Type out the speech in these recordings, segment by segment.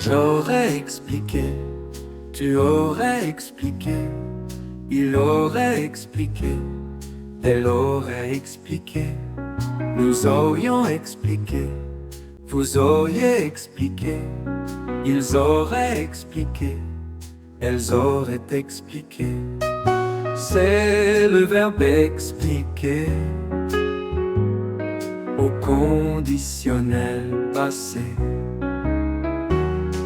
J'aurais expliqué, tu aurais expliqué, il aurait expliqué, elle aurait expliqué, nous aurions expliqué, vous auriez expliqué, ils auraient expliqué, elles auraient expliqué. C'est le verbe expliquer au conditionnel passé.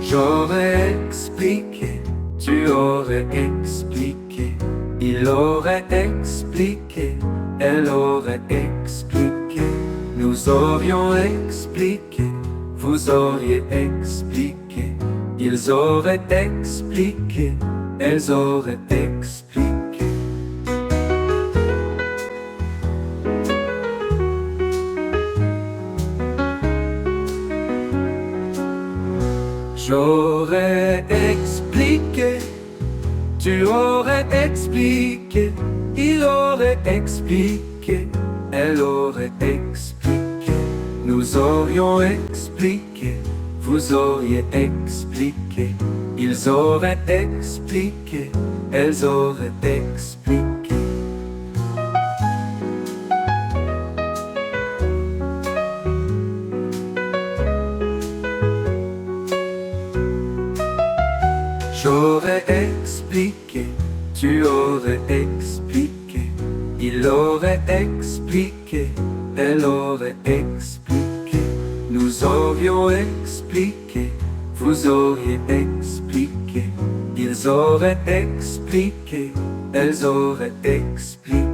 J'aurais expliqué, tu aurais expliqué, il aurait expliqué, elle aurait expliqué, nous aurions expliqué, vous auriez expliqué, ils auraient expliqué, elles auraient expliqué. J'aurais expliqué, tu aurais expliqué, il aurait expliqué, elle aurait expliqué, nous aurions expliqué, vous auriez expliqué, ils auraient expliqué, elles auraient expliqué. J'aurais expliqué, tu aurais expliqué, il aurait expliqué, elle aurait expliqué, nous aurions expliqué, vous auriez expliqué, ils auraient expliqué, elles auraient expliqué.